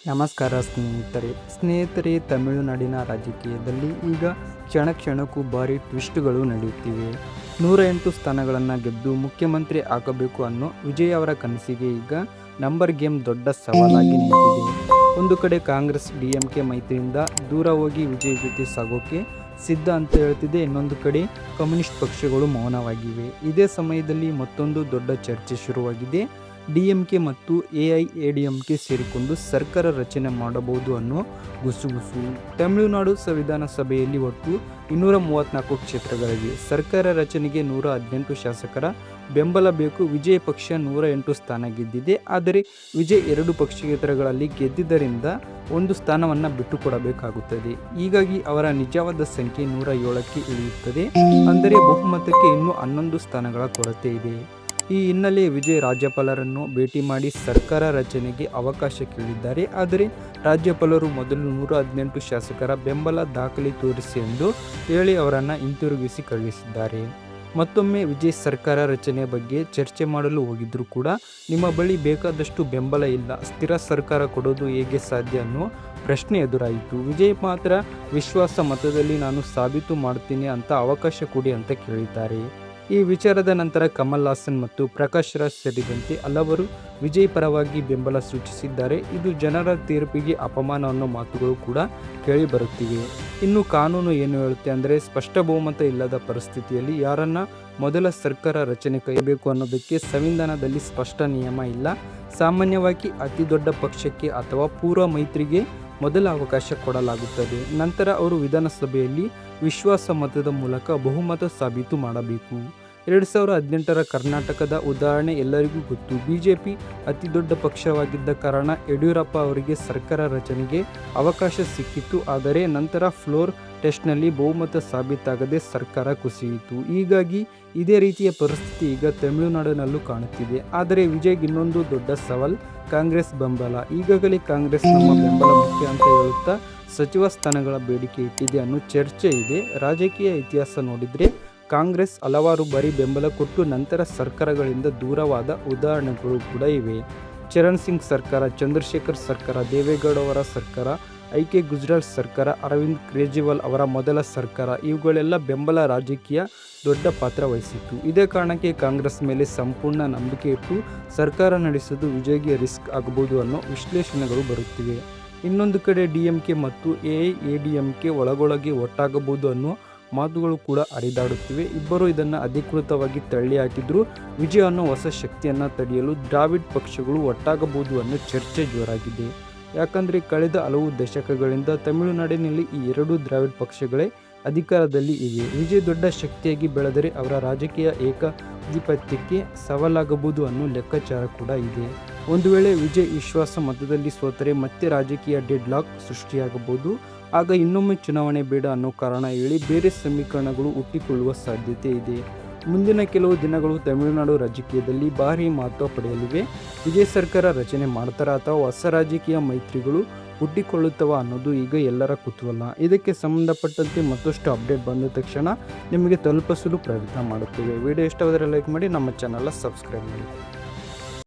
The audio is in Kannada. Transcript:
ನಮಸ್ಕಾರ ಸ್ನೇಹಿತರೆ ತಮಿಳುನಾಡಿನ ರಾಜಕೀಯದಲ್ಲಿ ಈಗ ಕ್ಷಣ ಕ್ಷಣಕ್ಕೂ ಭಾರಿ ಟ್ವಿಸ್ಟ್ಗಳು ನಡೆಯುತ್ತಿವೆ. 108 ಸ್ಥಾನಗಳನ್ನು ಗೆದ್ದು ಮುಖ್ಯಮಂತ್ರಿ ಆಗಬೇಕು ಅನ್ನೋ ವಿಜಯ್ ಅವರ ಕನಸಿಗೆ ಈಗ ನಂಬರ್ ಗೇಮ್ ದೊಡ್ಡ ಸವಾಲಾಗಿ ನಿಂತಿದೆ. ಒಂದು ಕಡೆ ಕಾಂಗ್ರೆಸ್ ಡಿಎಂಕೆ ಮೈತ್ರಿಯಿಂದ ದೂರ ಹೋಗಿ ವಿಜಯ್ ಜೊತೆ ಸಾಗೋಕೆ ಸಿದ್ಧ ಅಂತ ಹೇಳ್ತಿದೆ. ಇನ್ನೊಂದು ಕಡೆ ಕಮ್ಯುನಿಸ್ಟ್ ಪಕ್ಷಗಳು ಮೌನವಾಗಿವೆ. ಇದೇ ಸಮಯದಲ್ಲಿ ಮತ್ತೊಂದು ದೊಡ್ಡ ಚರ್ಚೆ ಶುರುವಾಗಿದೆ. ಡಿಎಂಕೆ ಮತ್ತು ಎಐಎಡಿಎಂಕೆ ಸೇರಿಕೊಂಡು ಸರ್ಕಾರ ರಚನೆ ಮಾಡಬಹುದು ಅನ್ನೋ ಗುಸುಗುಸು. ತಮಿಳುನಾಡು ವಿಧಾನಸಭೆಯಲ್ಲಿ ಒಟ್ಟು 234 ಕ್ಷೇತ್ರಗಳಿವೆ. ಸರ್ಕಾರ ರಚನೆಗೆ 118 ಶಾಸಕರ ಬೆಂಬಲ ಬೇಕು. ವಿಜಯ್ ಪಕ್ಷ 108 ಸ್ಥಾನ ಗೆದ್ದಿದೆ. ಆದರೆ ವಿಜಯ್ 2 ಪಕ್ಷೇತರಗಳಲ್ಲಿ ಗೆದ್ದಿದ್ದರಿಂದ ಒಂದು ಸ್ಥಾನವನ್ನು ಬಿಟ್ಟುಕೊಡಬೇಕಾಗುತ್ತದೆ. ಹೀಗಾಗಿ ಅವರ ನಿಜವಾದ ಸಂಖ್ಯೆ 107ಕ್ಕೆ ಇಳಿಯುತ್ತದೆ. ಅಂದರೆ ಬಹುಮತಕ್ಕೆ ಇನ್ನೂ 11 ಸ್ಥಾನಗಳ ಕೊರತೆ ಇದೆ. ಈ ಹಿನ್ನೆಲೆ ವಿಜಯ್ ರಾಜ್ಯಪಾಲರನ್ನು ಭೇಟಿ ಮಾಡಿ ಸರ್ಕಾರ ರಚನೆಗೆ ಅವಕಾಶ ಕೇಳಿದ್ದಾರೆ. ಆದರೆ ರಾಜ್ಯಪಾಲರು ಮೊದಲು 118 ಶಾಸಕರ ಬೆಂಬಲ ದಾಖಲೆ ತೋರಿಸಿ ಎಂದು ಹೇಳಿ ಅವರನ್ನು ಹಿಂತಿರುಗಿಸಿ ಕಳುಹಿಸಿದ್ದಾರೆ. ಮತ್ತೊಮ್ಮೆ ವಿಜಯ್ ಸರ್ಕಾರ ರಚನೆ ಬಗ್ಗೆ ಚರ್ಚೆ ಮಾಡಲು ಹೋಗಿದ್ರೂ ಕೂಡ ನಿಮ್ಮ ಬಳಿ ಬೇಕಾದಷ್ಟು ಬೆಂಬಲ ಇಲ್ಲ, ಸ್ಥಿರ ಸರ್ಕಾರ ಕೊಡೋದು ಹೇಗೆ ಸಾಧ್ಯ ಅನ್ನೋ ಪ್ರಶ್ನೆ ಎದುರಾಯಿತು. ವಿಜಯ್ ಮಾತ್ರ ವಿಶ್ವಾಸ ಮತದಲ್ಲಿ ನಾನು ಸಾಬೀತು ಮಾಡ್ತೀನಿ ಅಂತ ಅವಕಾಶ ಕೊಡಿ ಅಂತ ಕೇಳಿದ್ದಾರೆ. ಈ ವಿಚಾರದ ನಂತರ ಕಮಲ್ ಹಾಸನ್ ಮತ್ತು ಪ್ರಕಾಶ್ ರಾಜ್ ಸೇರಿದಂತೆ ಹಲವರು ವಿಜಯ್ ಪರವಾಗಿ ಬೆಂಬಲ ಸೂಚಿಸಿದ್ದಾರೆ. ಇದು ಜನರ ತೀರ್ಪಿಗೆ ಅಪಮಾನ ಅನ್ನೋ ಮಾತುಗಳು ಕೂಡ ಕೇಳಿ ಬರುತ್ತಿವೆ. ಇನ್ನು ಕಾನೂನು ಏನು ಹೇಳುತ್ತೆ ಅಂದರೆ, ಸ್ಪಷ್ಟ ಬಹುಮತ ಇಲ್ಲದ ಪರಿಸ್ಥಿತಿಯಲ್ಲಿ ಯಾರನ್ನ ಮೊದಲ ಸರ್ಕಾರ ರಚನೆ ಕೈಬೇಕು ಅನ್ನೋದಕ್ಕೆ ಸಂವಿಧಾನದಲ್ಲಿ ಸ್ಪಷ್ಟ ನಿಯಮ ಇಲ್ಲ. ಸಾಮಾನ್ಯವಾಗಿ ಅತಿ ದೊಡ್ಡ ಪಕ್ಷಕ್ಕೆ ಅಥವಾ ಪೂರ್ವ ಮೈತ್ರಿಗೆ ಮೊದಲ ಅವಕಾಶ ಕೊಡಲಾಗುತ್ತದೆ. ನಂತರ ಅವರು ವಿಧಾನಸಭೆಯಲ್ಲಿ ವಿಶ್ವಾಸ ಮತದ ಮೂಲಕ ಬಹುಮತ ಸಾಬೀತು ಮಾಡಬೇಕು. 2018ರ ಕರ್ನಾಟಕದ ಉದಾಹರಣೆ ಎಲ್ಲರಿಗೂ ಗೊತ್ತು. ಬಿಜೆಪಿ ಅತಿ ದೊಡ್ಡ ಪಕ್ಷವಾಗಿದ್ದ ಕಾರಣ ಯಡಿಯೂರಪ್ಪ ಅವರಿಗೆ ಸರ್ಕಾರ ರಚನೆಗೆ ಅವಕಾಶ ಸಿಕ್ಕಿತ್ತು. ಆದರೆ ನಂತರ ಫ್ಲೋರ್ ಟೆಸ್ಟ್ನಲ್ಲಿ ಬಹುಮತ ಸಾಬೀತಾಗದೆ ಸರ್ಕಾರ ಕುಸಿಯಿತು. ಹೀಗಾಗಿ ಇದೇ ರೀತಿಯ ಪರಿಸ್ಥಿತಿ ಈಗ ತಮಿಳುನಾಡಿನಲ್ಲೂ ಕಾಣುತ್ತಿದೆ. ಆದರೆ ವಿಜಯ್ಗೆ ಇನ್ನೊಂದು ದೊಡ್ಡ ಸವಾಲ್ ಕಾಂಗ್ರೆಸ್ ಬೆಂಬಲ. ಈಗಾಗಲೇ ಕಾಂಗ್ರೆಸ್ ನಮ್ಮ ಬೆಂಬಲ ಮುಖ್ಯ ಅಂತ ಹೇಳುತ್ತಾ ಸಚಿವ ಸ್ಥಾನಗಳ ಬೇಡಿಕೆ ಇಟ್ಟಿದೆ ಅನ್ನೋ ಚರ್ಚೆ ಇದೆ. ರಾಜಕೀಯ ಇತಿಹಾಸ ನೋಡಿದರೆ ಕಾಂಗ್ರೆಸ್ ಹಲವಾರು ಬಾರಿ ಬೆಂಬಲ ಕೊಟ್ಟು ನಂತರ ಸರ್ಕಾರಗಳಿಂದ ದೂರವಾದ ಉದಾಹರಣೆಗಳು ಕೂಡ ಇವೆ. ಚರಣ್ ಸಿಂಗ್ ಸರ್ಕಾರ, ಚಂದ್ರಶೇಖರ್ ಸರ್ಕಾರ, ದೇವೇಗೌಡ ಅವರ ಸರ್ಕಾರ, ಐಕೆ ಗುಜರಾಲ್ ಸರ್ಕಾರ, ಅರವಿಂದ್ ಕೇಜ್ರಿವಾಲ್ ಅವರ ಮೊದಲ ಸರ್ಕಾರ, ಇವುಗಳೆಲ್ಲ ಬೆಂಬಲ ರಾಜಕೀಯ ದೊಡ್ಡ ಪಾತ್ರ ವಹಿಸಿತ್ತು. ಇದೇ ಕಾರಣಕ್ಕೆ ಕಾಂಗ್ರೆಸ್ ಮೇಲೆ ಸಂಪೂರ್ಣ ನಂಬಿಕೆ ಇಟ್ಟು ಸರ್ಕಾರ ನಡೆಸೋದು ವಿಜಯ್ಗೆ ರಿಸ್ಕ್ ಆಗಬಹುದು ಅನ್ನೋ ವಿಶ್ಲೇಷಣೆಗಳು ಬರುತ್ತಿವೆ. ಇನ್ನೊಂದು ಕಡೆ ಡಿಎಂಕೆ ಮತ್ತು ಎಐಎಡಿಎಂಕೆ ಒಳಗೊಳಗೆ ಒಟ್ಟಾಗಬಹುದು ಅನ್ನೋ ಮಾತುಗಳು ಕೂಡ ಹರಿದಾಡುತ್ತಿವೆ. ಇಬ್ಬರು ಇದನ್ನು ಅಧಿಕೃತವಾಗಿ ತಳ್ಳಿ ಹಾಕಿದ್ರು. ವಿಜಯ್ ಅನ್ನೋ ಹೊಸ ಶಕ್ತಿಯನ್ನು ತಡೆಯಲು ದ್ರಾವಿಡ್ ಪಕ್ಷಗಳು ಒಟ್ಟಾಗಬಹುದು ಅನ್ನೋ ಚರ್ಚೆ ಜೋರಾಗಿದೆ. ಯಾಕಂದರೆ ಕಳೆದ ಹಲವು ದಶಕಗಳಿಂದ ತಮಿಳುನಾಡಿನಲ್ಲಿ ಈ 2 ದ್ರಾವಿಡ್ ಪಕ್ಷಗಳೇ ಅಧಿಕಾರದಲ್ಲಿ ಇವೆ. ವಿಜಯ್ ದೊಡ್ಡ ಶಕ್ತಿಯಾಗಿ ಬೆಳೆದರೆ ಅವರ ರಾಜಕೀಯ ಏಕಾಧಿಪತ್ಯಕ್ಕೆ ಸವಾಲಾಗಬಹುದು ಅನ್ನೋ ಲೆಕ್ಕಾಚಾರ ಕೂಡ ಇದೆ. ಒಂದು ವೇಳೆ ವಿಜಯ್ ವಿಶ್ವಾಸ ಮತದಲ್ಲಿ ಸೋತರೆ ಮತ್ತೆ ರಾಜಕೀಯ ಡೆಡ್ ಲಾಕ್ ಸೃಷ್ಟಿಯಾಗಬಹುದು. ಆಗ ಇನ್ನೊಮ್ಮೆ ಚುನಾವಣೆ ಬೇಡ ಅನ್ನೋ ಕಾರಣ ಹೇಳಿ ಬೇರೆ ಸಮೀಕರಣಗಳು ಹುಟ್ಟಿಕೊಳ್ಳುವ ಸಾಧ್ಯತೆ ಇದೆ. ಮುಂದಿನ ಕೆಲವು ದಿನಗಳು ತಮಿಳುನಾಡು ರಾಜಕೀಯದಲ್ಲಿ ಭಾರಿ ಮಹತ್ವ ಪಡೆಯಲಿವೆ. ವಿಜಯ್ ಸರ್ಕಾರ ರಚನೆ ಮಾಡ್ತಾರಾ ಅಥವಾ ಹೊಸ ರಾಜಕೀಯ ಮೈತ್ರಿಗಳು ಹುಟ್ಟಿಕೊಳ್ಳುತ್ತವ ಅನ್ನೋದು ಈಗ ಎಲ್ಲರ ಕುತೂಹಲ. ಇದಕ್ಕೆ ಸಂಬಂಧಪಟ್ಟಂತೆ ಮತ್ತಷ್ಟು ಅಪ್ಡೇಟ್ ಬಂದ ತಕ್ಷಣ ನಿಮಗೆ ತಲುಪಿಸಲು ಪ್ರಯತ್ನ ಮಾಡುತ್ತೇವೆ. ವಿಡಿಯೋ ಇಷ್ಟವಾದರೆ ಲೈಕ್ ಮಾಡಿ, ನಮ್ಮ ಚಾನಲ್ ಸಬ್ಸ್ಕ್ರೈಬ್ ಮಾಡಿ.